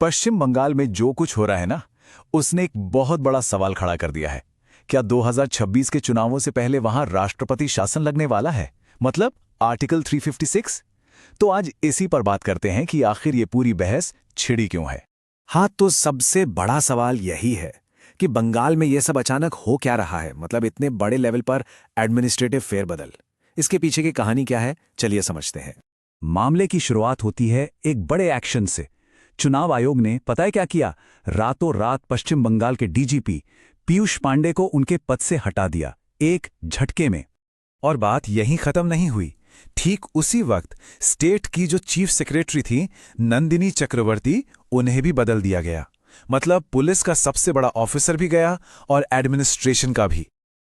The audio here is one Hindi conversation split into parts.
पश्चिम बंगाल में जो कुछ हो रहा है ना, उसने एक बहुत बड़ा सवाल खड़ा कर दिया है। क्या 2026 के चुनावों से पहले वहां राष्ट्रपति शासन लगने वाला है? मतलब आर्टिकल 356? तो आज इसी पर बात करते हैं कि आखिर ये पूरी बहस छिड़ी क्यों है। हाँ, तो सबसे बड़ा सवाल यही है कि बंगाल में ये सब अचानक हो क्या रहा है। मतलब इतने बड़े लेवल पर एडमिनिस्ट्रेटिव फेरबदल, इसके पीछे की कहानी क्या है, चलिए समझते हैं। मामले की शुरुआत होती है एक बड़े एक्शन से। चुनाव आयोग ने पता है क्या किया? रातों रात पश्चिम बंगाल के डीजीपी पीयूष पांडे को उनके पद से हटा दिया, एक झटके में। और बात यहीं खत्म नहीं हुई। ठीक उसी वक्त स्टेट की जो चीफ सेक्रेटरी थी नंदिनी चक्रवर्ती, उन्हें भी बदल दिया गया। मतलब पुलिस का सबसे बड़ा ऑफिसर भी गया और एडमिनिस्ट्रेशन का भी।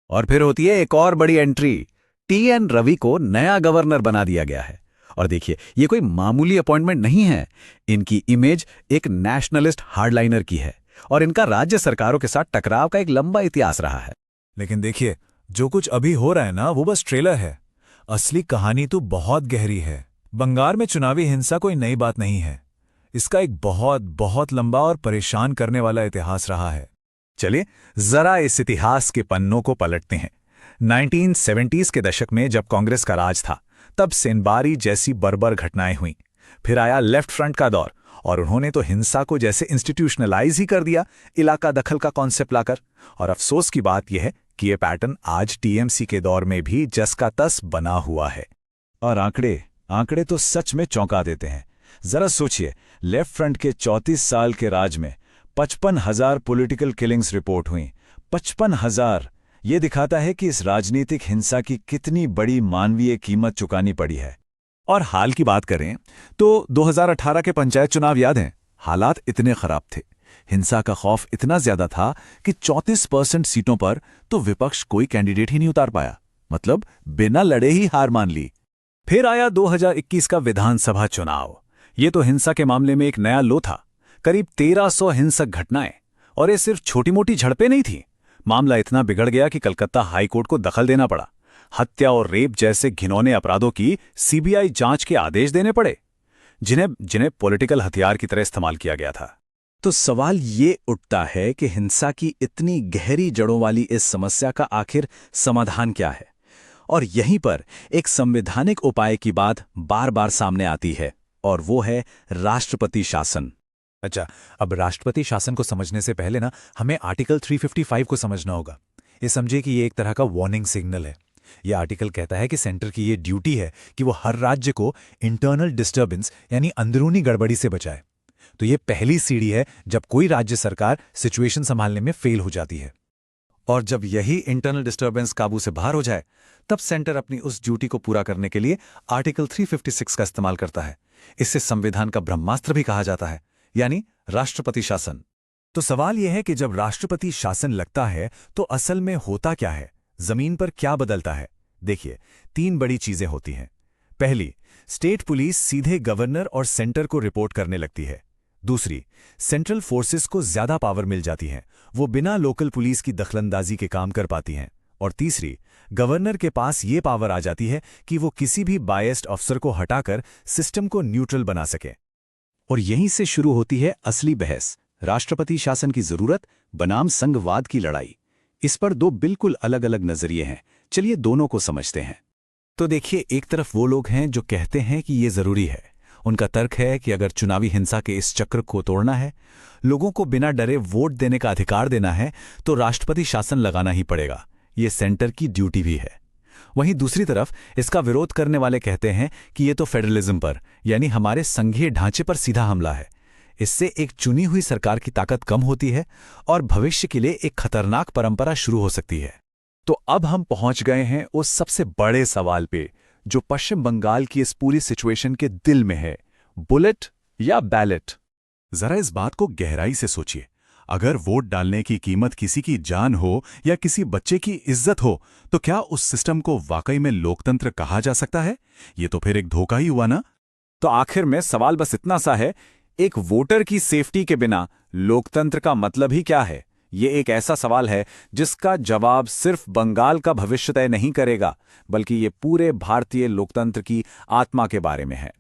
और फिर होती है एक और बड़ी एंट्री, टीएन रवि को नया गवर्नर बना दिया गया है। और देखिए, ये कोई मामूली अपॉइंटमेंट नहीं है। इनकी इमेज एक नेशनलिस्ट हार्डलाइनर की है और इनका राज्य सरकारों के साथ टकराव का एक लंबा इतिहास रहा है। लेकिन देखिए, जो कुछ अभी हो रहा है ना, वो बस ट्रेलर है। असली कहानी तो बहुत गहरी है। बंगाल में चुनावी हिंसा कोई नई बात नहीं है। इसका एक बहुत बहुत लंबा और परेशान करने वाला इतिहास रहा है। चलिए जरा इस इतिहास के पन्नों को पलटते हैं। 1970s के दशक में जब कांग्रेस का राज था, तब सेनबारी जैसी बर्बर घटनाएं हुईं। फिर आया लेफ्ट फ्रंट का दौर और उन्होंने तो हिंसा को जैसे इंस्टीट्यूशनलाइज ही कर दिया, इलाका दखल का कॉन्सेप्ट लाकर। और अफसोस की बात यह है कि ये पैटर्न आज टीएमसी के दौर में भी जस का तस बना हुआ है। और आंकड़े तो सच में चौंका देते हैं। जरा सोचिए, लेफ्ट फ्रंट के 34 साल के राज में 55,000 पॉलिटिकल किलिंग्स रिपोर्ट हुई। 55,000। ये दिखाता है कि इस राजनीतिक हिंसा की कितनी बड़ी मानवीय कीमत चुकानी पड़ी है। और हाल की बात करें तो 2018 के पंचायत चुनाव याद हैं? हालात इतने खराब थे, हिंसा का खौफ इतना ज्यादा था कि 34% सीटों पर तो विपक्ष कोई कैंडिडेट ही नहीं उतार पाया। मतलब बिना लड़े ही हार मान ली। फिर आया 2021 का विधानसभा चुनाव। ये तो हिंसा के मामले में एक नया लो था। करीब 1300 हिंसक घटनाएं, और ये सिर्फ छोटी मोटी झड़पें नहीं थीं। मामला इतना बिगड़ गया कि कलकत्ता हाईकोर्ट को दखल देना पड़ा। हत्या और रेप जैसे घिनौने अपराधों की सीबीआई जांच के आदेश देने पड़े, जिन्हें पॉलिटिकल हथियार की तरह इस्तेमाल किया गया था। तो सवाल ये उठता है कि हिंसा की इतनी गहरी जड़ों वाली इस समस्या का आखिर समाधान क्या है? और यहीं पर एक संवैधानिक उपाय की बात बार बार सामने आती है, और वो है राष्ट्रपति शासन। अच्छा, अब राष्ट्रपति शासन को समझने से पहले ना, हमें आर्टिकल 355 को समझना होगा। ये समझिए कि ये एक तरह का वार्निंग सिग्नल है। यह आर्टिकल कहता है कि सेंटर की ये ड्यूटी है कि वो हर राज्य को इंटरनल डिस्टर्बेंस यानी अंदरूनी गड़बड़ी से बचाए। तो ये पहली सीढ़ी है जब कोई राज्य सरकार सिचुएशन संभालने में फेल हो जाती है। और जब यही इंटरनल डिस्टर्बेंस काबू से बाहर हो जाए, तब सेंटर अपनी उस ड्यूटी को पूरा करने के लिए आर्टिकल 356 का इस्तेमाल करता है। इससे संविधान का ब्रह्मास्त्र भी कहा जाता है, यानी राष्ट्रपति शासन। तो सवाल यह है कि जब राष्ट्रपति शासन लगता है तो असल में होता क्या है, जमीन पर क्या बदलता है? देखिए, 3 बड़ी चीजें होती हैं। पहली, स्टेट पुलिस सीधे गवर्नर और सेंटर को रिपोर्ट करने लगती है। दूसरी, सेंट्रल फोर्सेस को ज्यादा पावर मिल जाती है, वो बिना लोकल पुलिस की दखलंदाजी के काम कर पाती हैं। और तीसरी, गवर्नर के पास ये पावर आ जाती है कि वो किसी भी बायस्ड अफसर को हटाकर सिस्टम को न्यूट्रल बना सके। और यहीं से शुरू होती है असली बहस, राष्ट्रपति शासन की जरूरत बनाम संघवाद की लड़ाई। इस पर 2 बिल्कुल अलग अलग नजरिए हैं। चलिए दोनों को समझते हैं। तो देखिए, एक तरफ वो लोग हैं जो कहते हैं कि ये जरूरी है। उनका तर्क है कि अगर चुनावी हिंसा के इस चक्र को तोड़ना है, लोगों को बिना डरे वोट देने का अधिकार देना है, तो राष्ट्रपति शासन लगाना ही पड़ेगा। ये सेंटर की ड्यूटी भी है। वहीं दूसरी तरफ इसका विरोध करने वाले कहते हैं कि ये तो फेडरलिज्म पर, यानी हमारे संघीय ढांचे पर सीधा हमला है। इससे एक चुनी हुई सरकार की ताकत कम होती है और भविष्य के लिए एक खतरनाक परंपरा शुरू हो सकती है। तो अब हम पहुंच गए हैं उस सबसे बड़े सवाल पे, जो पश्चिम बंगाल की इस पूरी सिचुएशन के दिल में है, बुलेट या बैलेट। जरा इस बात को गहराई से सोचिए। अगर वोट डालने की कीमत किसी की जान हो या किसी बच्चे की इज्जत हो, तो क्या उस सिस्टम को वाकई में लोकतंत्र कहा जा सकता है? ये तो फिर एक धोखा ही हुआ ना। तो आखिर में सवाल बस इतना सा है, एक वोटर की सेफ्टी के बिना लोकतंत्र का मतलब ही क्या है? ये एक ऐसा सवाल है जिसका जवाब सिर्फ बंगाल का भविष्य तय नहीं करेगा, बल्कि ये पूरे भारतीय लोकतंत्र की आत्मा के बारे में है।